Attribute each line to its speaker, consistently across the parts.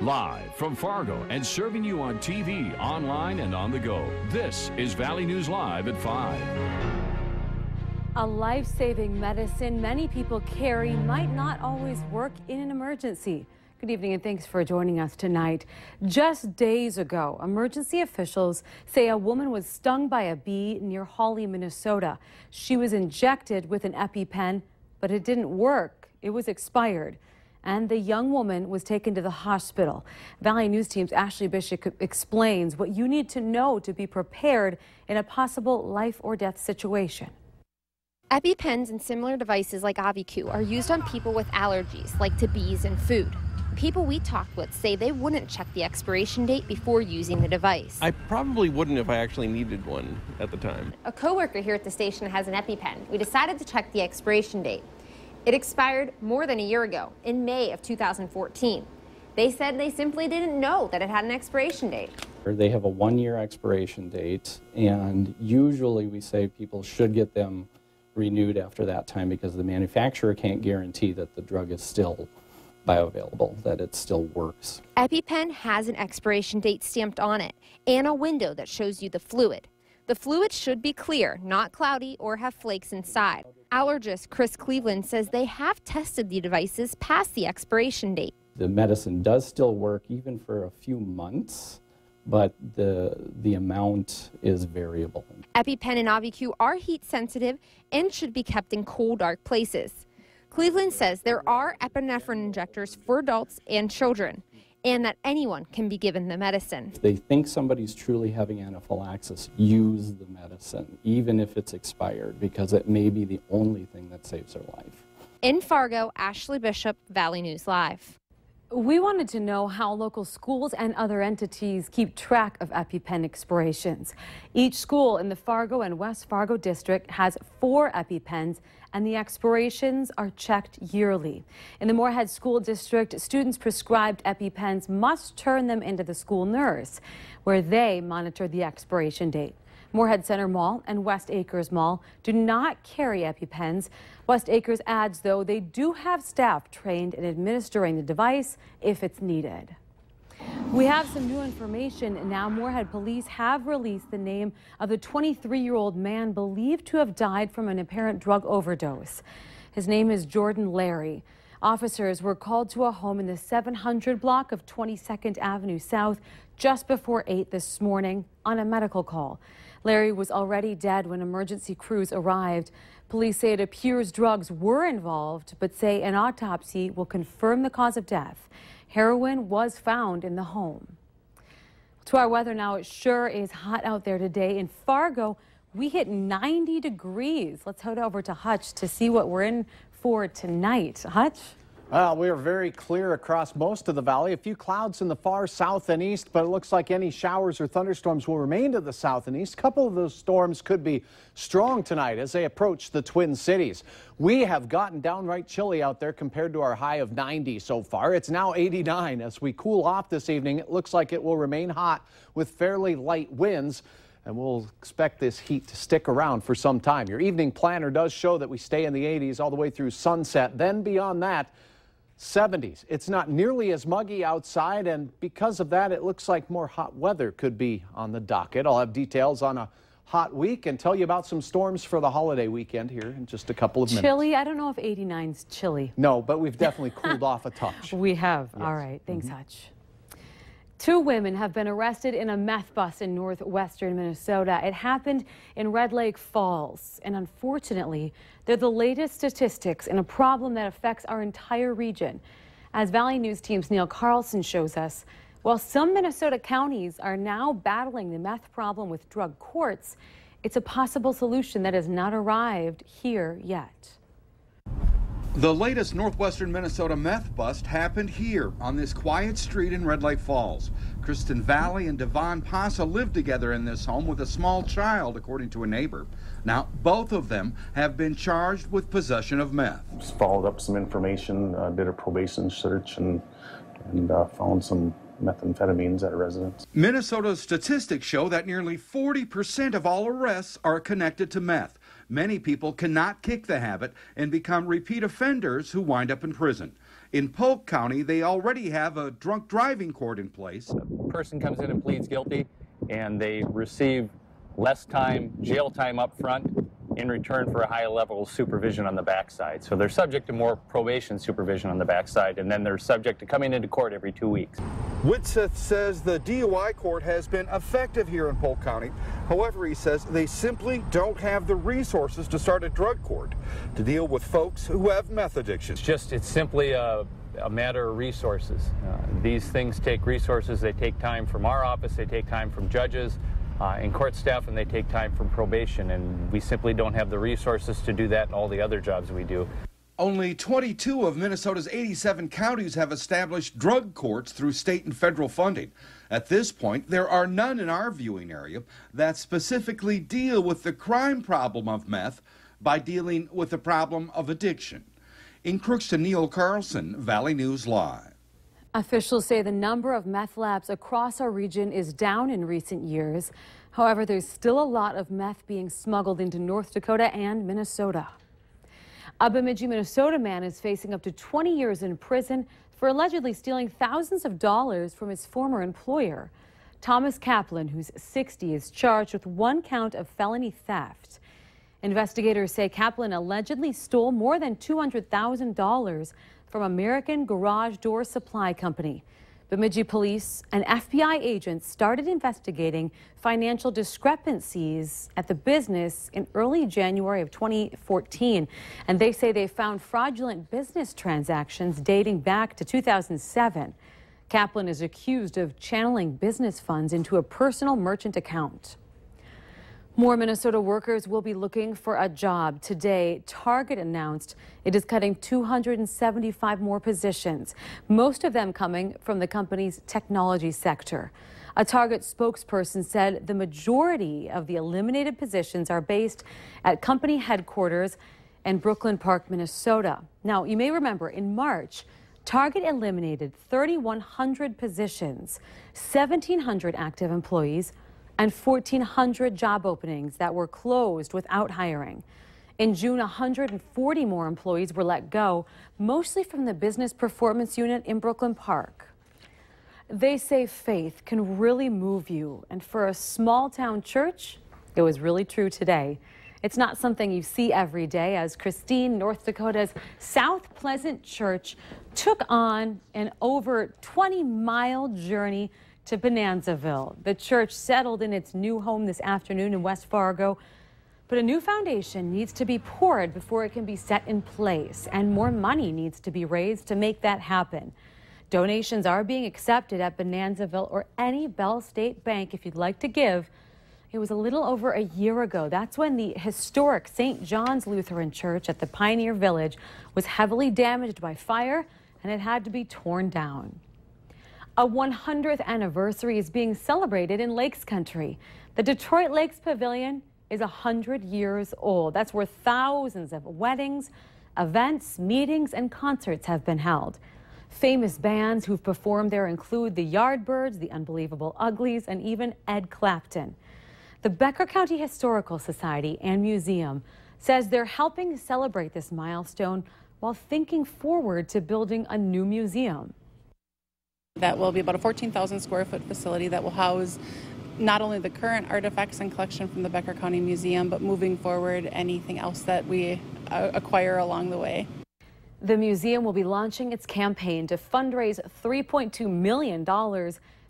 Speaker 1: Live from Fargo and serving you on TV, online, and on the go. This is Valley News Live at 5.
Speaker 2: A life-saving medicine many people carry might not always work in an emergency. Good evening and thanks for joining us tonight. Just days ago, emergency officials say a woman was stung by a bee near Hawley, Minnesota. She was injected with an EpiPen, but it didn't work. It was expired. And the young woman was taken to the hospital. Valley News Team's Ashley Bishop explains what you need to know to be prepared in a possible life or death situation.
Speaker 3: EpiPens and similar devices like AviQ are used on people with allergies, like to bees and food. People we talked with say they wouldn't check the expiration date before using the device.
Speaker 4: I probably wouldn't if I actually needed one at the time.
Speaker 3: A coworker here at the station has an EpiPen. We decided to check the expiration date. It expired more than a year ago, in May of 2014. They said they simply didn't know that it had an expiration date.
Speaker 5: They have a 1-year expiration date, and usually we say people should get them renewed after that time because the manufacturer can't guarantee that the drug is still bioavailable, that it still works.
Speaker 3: EpiPen has an expiration date stamped on it and a window that shows you the fluid. The fluid should be clear, not cloudy or have flakes inside. Allergist Chris Cleveland says they have tested the devices past the expiration date.
Speaker 5: The medicine does still work even for a few months, but the amount is variable.
Speaker 3: EpiPen and AviQ are heat sensitive and should be kept in cool, dark places. Cleveland says there are epinephrine injectors for adults and children, and that anyone can be given the medicine.
Speaker 5: If they think somebody's truly having anaphylaxis, use the medicine, even if it's expired, because it may be the only thing that saves their life.
Speaker 3: In Fargo, Ashley Bishop, Valley News Live.
Speaker 2: We wanted to know how local schools and other entities keep track of EpiPen expirations. Each school in the Fargo and West Fargo district has 4 EpiPens, and the expirations are checked yearly. In the Moorhead School District, students prescribed EpiPens must turn them into the school nurse, where they monitor the expiration date. Moorhead Center Mall and West Acres Mall do not carry EpiPens. West Acres adds, though, they do have staff trained in administering the device if it's needed. We have some new information now. Moorhead police have released the name of the 23-year-old man believed to have died from an apparent drug overdose. His name is Jordan Larry. Officers were called to a home in the 700 block of 22nd Avenue South just before 8 this morning on a medical call. Larry was already dead when emergency crews arrived. Police say it appears drugs were involved, but say an autopsy will confirm the cause of death. Heroin was found in the home. To our weather now, it sure is hot out there today. In Fargo, we hit 90 degrees. Let's head over to Hutch to see what we're in for tonight. Hutch?
Speaker 6: Well, we are very clear across most of the valley. A few clouds in the far south and east, but it looks like any showers or thunderstorms will remain to the south and east. A couple of those storms could be strong tonight as they approach the Twin Cities. We have gotten downright chilly out there compared to our high of 90 so far. It's now 89. As we cool off this evening, it looks like it will remain hot with fairly light winds. And we'll expect this heat to stick around for some time. Your evening planner does show that we stay in the 80s all the way through sunset. Then beyond that, 70s. It's not nearly as muggy outside, and because of that, it looks like more hot weather could be on the docket. I'll have details on a hot week and tell you about some storms for the holiday weekend here in just a couple of minutes.
Speaker 2: Chilly? I don't know if 89's chilly.
Speaker 6: No, but we've definitely cooled off a touch.
Speaker 2: We have. Yes. All right. Thanks, Hutch. 2 women have been arrested in a meth bust in northwestern Minnesota. It happened in Red Lake Falls, and unfortunately, they're the latest statistics in a problem that affects our entire region. As Valley News Team's Neil Carlson shows us, while some Minnesota counties are now battling the meth problem with drug courts, it's a possible solution that has not arrived here yet.
Speaker 7: The latest northwestern Minnesota meth bust happened here on this quiet street in Red Lake Falls. Kristen Valley and Devon Pasa lived together in this home with a small child, according to a neighbor. Now, both of them have been charged with possession of meth.
Speaker 8: Just followed up some information, did a probation search, and found some methamphetamines at a residence.
Speaker 7: Minnesota's statistics show that nearly 40% of all arrests are connected to meth. Many people cannot kick the habit and become repeat offenders who wind up in prison. In Polk County, they already have a drunk driving court in place.
Speaker 9: A person comes in and pleads guilty, and they receive less time, jail time up front, in return for a high level of supervision on the backside. So they're subject to more probation supervision on the backside, and then they're subject to coming into court every 2 weeks.
Speaker 7: Whitseth says the DUI court has been effective here in Polk County. However, he says they simply don't have the resources to start a drug court to deal with folks who have meth addictions.
Speaker 9: It's simply a matter of resources. These things take resources. They take time from our office, they take time from judges and court staff, and they take time from probation, and we simply don't have the resources to do that in all the other jobs we do.
Speaker 7: Only 22 of Minnesota's 87 counties have established drug courts through state and federal funding. At this point, there are none in our viewing area that specifically deal with the crime problem of meth by dealing with the problem of addiction. In Crookston, Neil Carlson, Valley News Live.
Speaker 2: Officials say the number of meth labs across our region is down in recent years. However, there's still a lot of meth being smuggled into North Dakota and Minnesota. A Bemidji, Minnesota man is facing up to 20 years in prison for allegedly stealing thousands of dollars from his former employer. Thomas Kaplan, who's 60, is charged with 1 count of felony theft. Investigators say Kaplan allegedly stole more than $200,000 from American Garage Door Supply Company. Bemidji police and FBI agents started investigating financial discrepancies at the business in early January of 2014. And they say they found fraudulent business transactions dating back to 2007. Kaplan is accused of channeling business funds into a personal merchant account. More Minnesota workers will be looking for a job. Today, Target announced it is cutting 275 more positions, most of them coming from the company's technology sector. A Target spokesperson said the majority of the eliminated positions are based at company headquarters in Brooklyn Park, Minnesota. Now, you may remember in March, Target eliminated 3,100 positions, 1,700 active employees, and 1,400 job openings that were closed without hiring. In June, 140 more employees were let go, mostly from the business performance unit in Brooklyn Park. They say faith can really move you, and for a small town church, it was really true today. It's not something you see every day, as Christine, North Dakota's South Pleasant Church took on an over 20-mile journey to Bonanzaville. The church settled in its new home this afternoon in West Fargo, but a new foundation needs to be poured before it can be set in place, and more money needs to be raised to make that happen. Donations are being accepted at Bonanzaville or any Bell State Bank if you'd like to give. It was a little over a year ago. That's when the historic St. John's Lutheran Church at the Pioneer Village was heavily damaged by fire, and it had to be torn down. A 100th anniversary is being celebrated in Lakes Country. The Detroit Lakes Pavilion is 100 years old. That's where thousands of weddings, events, meetings, and concerts have been held. Famous bands who've performed there include the Yardbirds, the Unbelievable Uglies, and even Ed Clapton. The Becker County Historical Society and Museum says they're helping celebrate this milestone while thinking forward to building a new museum.
Speaker 10: That will be about a 14,000 square foot facility that will house not only the current artifacts and collection from the Becker County Museum, but moving forward, anything else that we acquire along the way.
Speaker 2: The museum will be launching its campaign to fundraise $3.2 million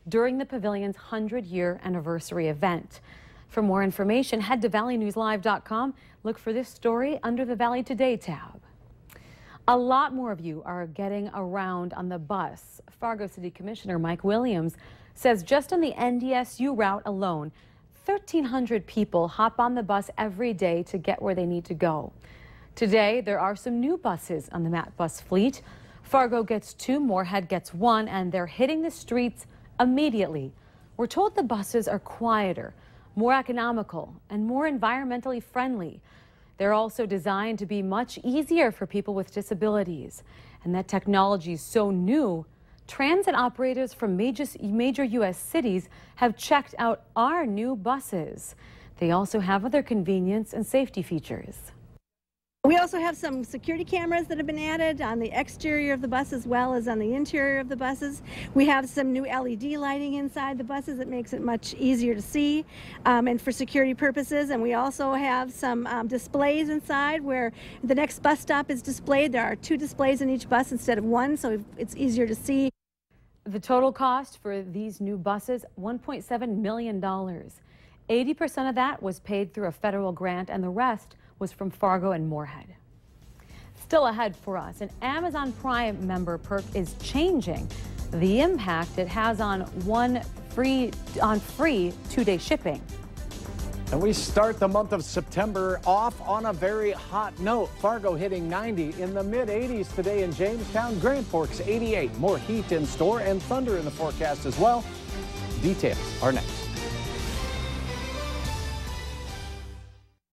Speaker 2: during the pavilion's 100-year anniversary event. For more information, head to valleynewslive.com. Look for this story under the Valley Today tab. A lot more of you are getting around on the bus. Fargo City Commissioner Mike Williams says just on the NDSU route alone, 1,300 people hop on the bus every day to get where they need to go. Today, there are some new buses on the MAT bus fleet. Fargo gets 2, Moorhead gets 1, and they're hitting the streets immediately. We're told the buses are quieter, more economical, and more environmentally friendly. They're also designed to be much easier for people with disabilities. And that technology is so new, transit operators from major U.S. cities have checked out our new buses. They also have other convenience and safety features.
Speaker 11: We also have some security cameras that have been added on the exterior of the bus as well as on the interior of the buses. We have some new LED lighting inside the buses that makes it much easier to see and for security purposes. And we also have some displays inside where the next bus stop is displayed. There are 2 displays in each bus instead of 1, so it's easier to see.
Speaker 2: The total cost for these new buses, $1.7 million. 80% of that was paid through a federal grant, and the rest was from Fargo and Moorhead. Still ahead for us, an Amazon Prime member perk is changing the impact it has on free 2-day shipping.
Speaker 6: And we start the month of September off on a very hot note. Fargo hitting 90, in the mid-80s today in Jamestown. Grand Forks 88. More heat in store and thunder in the forecast as well. Details are next.